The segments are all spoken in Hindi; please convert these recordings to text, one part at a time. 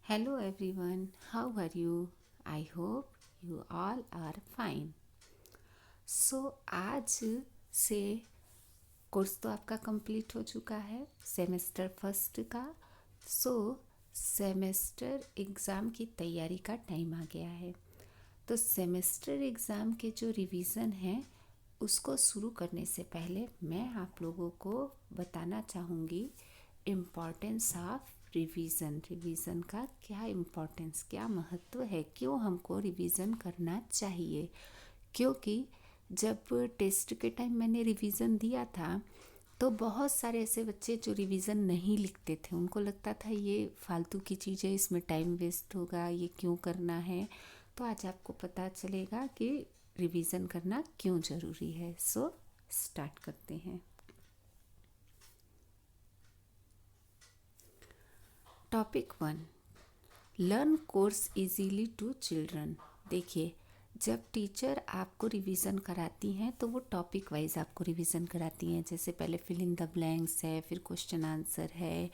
Hello everyone, how are you? I hope you all are fine. आज से कोर्स तो आपका कंप्लीट हो चुका है सेमेस्टर फर्स्ट का। सो सेमेस्टर एग्ज़ाम की तैयारी का टाइम आ गया है। तो सेमेस्टर एग्ज़ाम के जो रिवीजन है उसको शुरू करने से पहले मैं आप लोगों को बताना चाहूँगी इम्पॉर्टेंस ऑफ रिवीजन का क्या इम्पोर्टेंस, क्या महत्व है, क्यों हमको रिवीजन करना चाहिए। क्योंकि जब टेस्ट के टाइम मैंने रिवीजन दिया था तो बहुत सारे ऐसे बच्चे जो रिवीजन नहीं लिखते थे, उनको लगता था ये फालतू की चीज़ है, इसमें टाइम वेस्ट होगा, ये क्यों करना है। तो आज आपको पता चलेगा कि रिवीजन करना क्यों ज़रूरी है। सो स्टार्ट करते हैं। Topic 1, learn course easily to children. देखिए, जब टीचर आपको रिवीजन कराती हैं तो वो टॉपिक वाइज आपको रिवीजन कराती हैं। जैसे पहले फिल इन द ब्लैंक्स है, फिर क्वेश्चन आंसर है,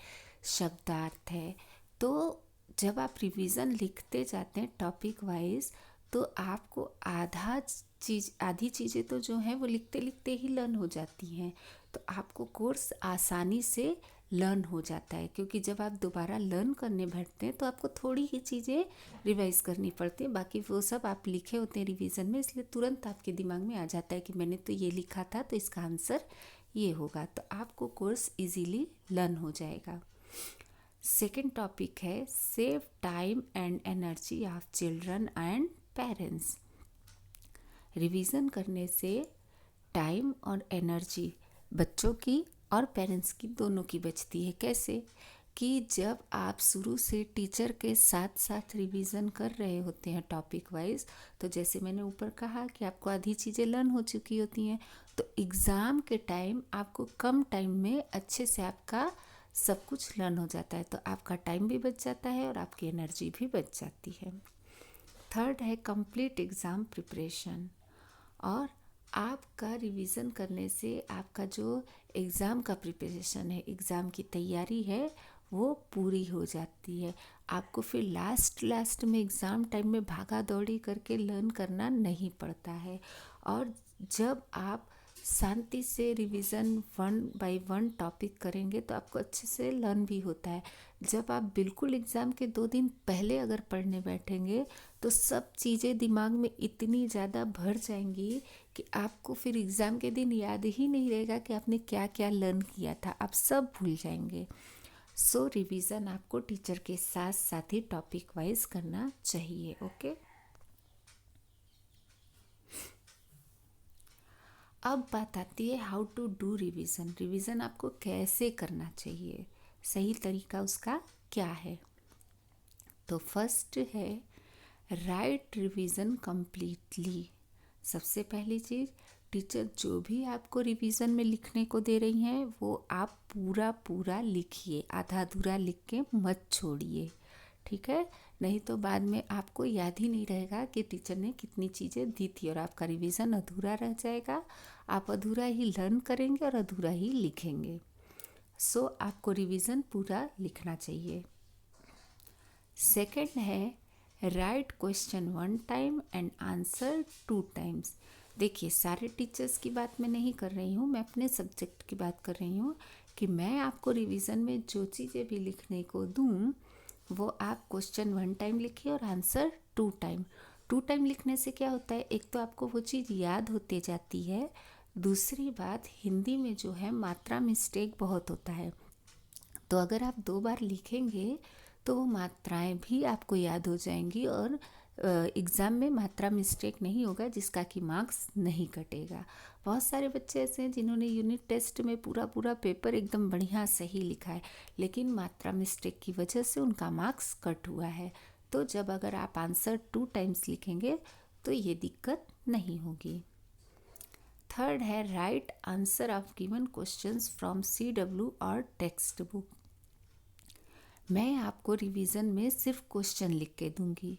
शब्दार्थ है। तो जब आप रिवीजन लिखते जाते हैं टॉपिक वाइज तो आपको आधी चीज़ें तो जो हैं वो लिखते लिखते ही लर्न हो जाती हैं। तो आपको कोर्स आसानी से लर्न हो जाता है, क्योंकि जब आप दोबारा लर्न करने बैठते हैं तो आपको थोड़ी ही चीज़ें रिवाइज करनी पड़ती हैं। बाकी वो सब आप लिखे होते हैं रिवीजन में, इसलिए तुरंत आपके दिमाग में आ जाता है कि मैंने तो ये लिखा था तो इसका आंसर ये होगा। तो आपको कोर्स इजीली लर्न हो जाएगा। सेकेंड टॉपिक है save time and energy of children and parents. Revision करने से टाइम और एनर्जी बच्चों की और पेरेंट्स की दोनों की बचती है। कैसे कि जब आप शुरू से टीचर के साथ साथ रिवीजन कर रहे होते हैं टॉपिक वाइज, तो जैसे मैंने ऊपर कहा कि आपको आधी चीज़ें लर्न हो चुकी होती हैं, तो एग्ज़ाम के टाइम आपको कम टाइम में अच्छे से आपका सब कुछ लर्न हो जाता है। तो आपका टाइम भी बच जाता है और आपकी एनर्जी भी बच जाती है। थर्ड है कंप्लीट एग्ज़ाम प्रिपरेशन। और आपका रिवीजन करने से आपका जो एग्ज़ाम का प्रिपरेशन है, एग्ज़ाम की तैयारी है, वो पूरी हो जाती है। आपको फिर लास्ट में एग्ज़ाम टाइम में भागा दौड़ी करके लर्न करना नहीं पड़ता है। और जब आप शांति से रिवीजन 1 बाय 1 टॉपिक करेंगे तो आपको अच्छे से लर्न भी होता है। जब आप बिल्कुल एग्ज़ाम के 2 दिन पहले अगर पढ़ने बैठेंगे तो सब चीज़ें दिमाग में इतनी ज़्यादा भर जाएंगी कि आपको फिर एग्ज़ाम के दिन याद ही नहीं रहेगा कि आपने क्या क्या लर्न किया था, आप सब भूल जाएंगे। सो रिवीजन आपको टीचर के साथ साथ ही टॉपिक वाइज करना चाहिए। ओके, अब बात आती है how to do revision. Revision आपको कैसे करना चाहिए, सही तरीका उसका क्या है। तो फर्स्ट है राइट रिवीजन कंप्लीटली। सबसे पहली चीज़, टीचर जो भी आपको रिवीजन में लिखने को दे रही हैं वो आप पूरा पूरा लिखिए, आधा अधूरा लिख के मत छोड़िए। ठीक है, नहीं तो बाद में आपको याद ही नहीं रहेगा कि टीचर ने कितनी चीज़ें दी थी और आपका रिवीजन अधूरा रह जाएगा। आप अधूरा ही लर्न करेंगे और अधूरा ही लिखेंगे। सो आपको रिवीजन पूरा लिखना चाहिए। सेकंड है right question 1 time and answer 2 times. देखिए, सारे टीचर्स की बात मैं नहीं कर रही हूँ, मैं अपने सब्जेक्ट की बात कर रही हूँ कि मैं आपको रिवीजन में जो चीज़ें भी लिखने को दूँ वो आप क्वेश्चन 1 टाइम लिखिए और आंसर 2 टाइम। 2 टाइम लिखने से क्या होता है, एक तो आपको वो चीज़ याद होते जाती है, दूसरी बात हिंदी में जो है मात्रा मिस्टेक बहुत होता है। तो अगर आप 2 बार लिखेंगे तो वो मात्राएं भी आपको याद हो जाएंगी और एग्ज़ाम में मात्रा मिस्टेक नहीं होगा, जिसका कि मार्क्स नहीं कटेगा। बहुत सारे बच्चे ऐसे हैं जिन्होंने यूनिट टेस्ट में पूरा पूरा पेपर एकदम बढ़िया सही लिखा है, लेकिन मात्रा मिस्टेक की वजह से उनका मार्क्स कट हुआ है। तो जब अगर आप आंसर 2 टाइम्स लिखेंगे तो ये दिक्कत नहीं होगी। थर्ड है right answer of given questions from CW और टेक्स्ट बुक। मैं आपको रिवीजन में सिर्फ क्वेश्चन लिख के दूंगी।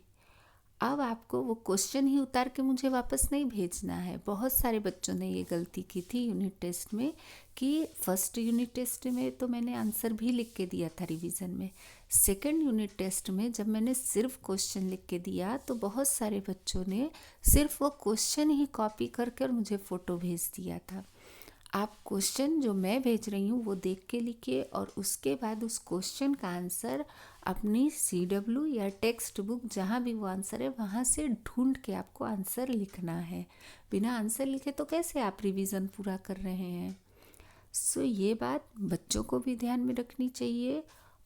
अब आपको वो क्वेश्चन ही उतार के मुझे वापस नहीं भेजना है। बहुत सारे बच्चों ने ये गलती की थी यूनिट टेस्ट में कि फर्स्ट यूनिट टेस्ट में तो मैंने आंसर भी लिख के दिया था रिवीजन में, सेकेंड यूनिट टेस्ट में जब मैंने सिर्फ क्वेश्चन लिख के दिया तो बहुत सारे बच्चों ने सिर्फ वो क्वेश्चन ही कॉपी करके और मुझे फ़ोटो भेज दिया था। आप क्वेश्चन जो मैं भेज रही हूँ वो देख के लिखिए और उसके बाद उस क्वेश्चन का आंसर अपनी CW या टेक्स्ट बुक जहाँ भी वो आंसर है वहाँ से ढूंढ के आपको आंसर लिखना है। बिना आंसर लिखे तो कैसे आप रिवीजन पूरा कर रहे हैं। सो ये बात बच्चों को भी ध्यान में रखनी चाहिए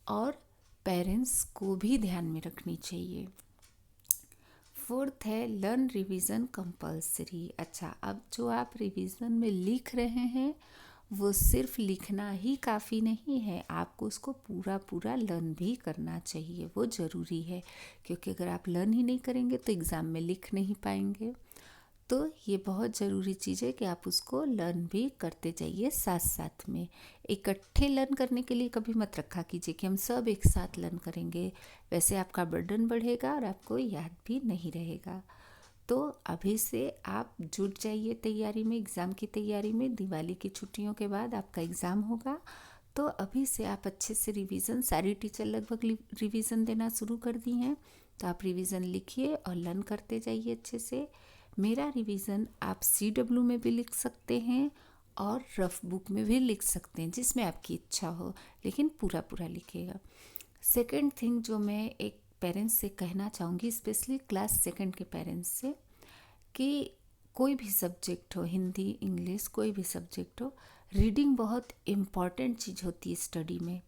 और पेरेंट्स को भी ध्यान में रखनी चाहिए। फोर्थ है लर्न रिवीजन कंपलसरी। अच्छा, अब जो आप रिवीजन में लिख रहे हैं वो सिर्फ लिखना ही काफ़ी नहीं है, आपको उसको पूरा पूरा लर्न भी करना चाहिए। वो ज़रूरी है क्योंकि अगर आप लर्न ही नहीं करेंगे तो एग्ज़ाम में लिख नहीं पाएंगे। तो ये बहुत ज़रूरी चीज़ है कि आप उसको लर्न भी करते जाइए साथ साथ में। इकट्ठे लर्न करने के लिए कभी मत रखा कीजिए कि हम सब एक साथ लर्न करेंगे, वैसे आपका बर्डन बढ़ेगा और आपको याद भी नहीं रहेगा। तो अभी से आप जुट जाइए तैयारी में, एग्ज़ाम की तैयारी में। दिवाली की छुट्टियों के बाद आपका एग्ज़ाम होगा, तो अभी से आप अच्छे से रिवीजन, सारी टीचर लगभग रिवीजन देना शुरू कर दी हैं, तो आप रिवीजन लिखिए और लर्न करते जाइए अच्छे से। मेरा रिवीजन आप CW में भी लिख सकते हैं और रफ बुक में भी लिख सकते हैं, जिसमें आपकी इच्छा हो, लेकिन पूरा पूरा लिखिएगा। सेकंड थिंग जो मैं एक पेरेंट्स से कहना चाहूँगी, स्पेशली क्लास सेकंड के पेरेंट्स से, कि कोई भी सब्जेक्ट हो, हिंदी, इंग्लिश, कोई भी सब्जेक्ट हो, रीडिंग बहुत इम्पॉर्टेंट चीज़ होती है स्टडी में।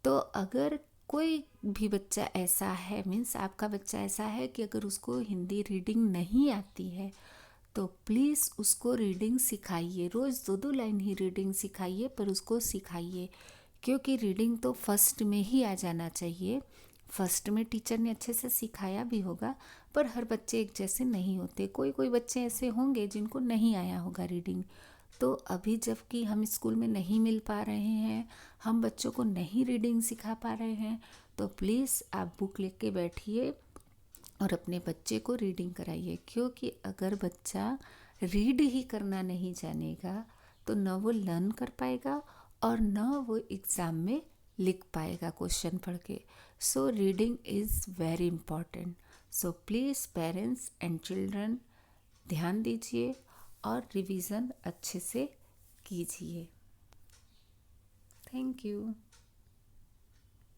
तो अगर कोई भी बच्चा ऐसा है, मीन्स आपका बच्चा ऐसा है कि अगर उसको हिंदी रीडिंग नहीं आती है तो प्लीज़ उसको रीडिंग सिखाइए। रोज़ 2-2 लाइन ही रीडिंग सिखाइए, पर उसको सिखाइए, क्योंकि रीडिंग तो फर्स्ट में ही आ जाना चाहिए। फर्स्ट में टीचर ने अच्छे से सिखाया भी होगा, पर हर बच्चे एक जैसे नहीं होते। कोई कोई बच्चे ऐसे होंगे जिनको नहीं आया होगा रीडिंग। तो अभी जबकि हम स्कूल में नहीं मिल पा रहे हैं, हम बच्चों को नहीं रीडिंग सिखा पा रहे हैं, तो प्लीज़ आप बुक लेके के बैठिए और अपने बच्चे को रीडिंग कराइए। क्योंकि अगर बच्चा रीड ही करना नहीं जानेगा तो न वो लर्न कर पाएगा और न वो एग्ज़ाम में लिख पाएगा क्वेश्चन पढ़ के। So reading is very important. So please parents and children ध्यान दीजिए और रिवीजन अच्छे से कीजिए। Thank you.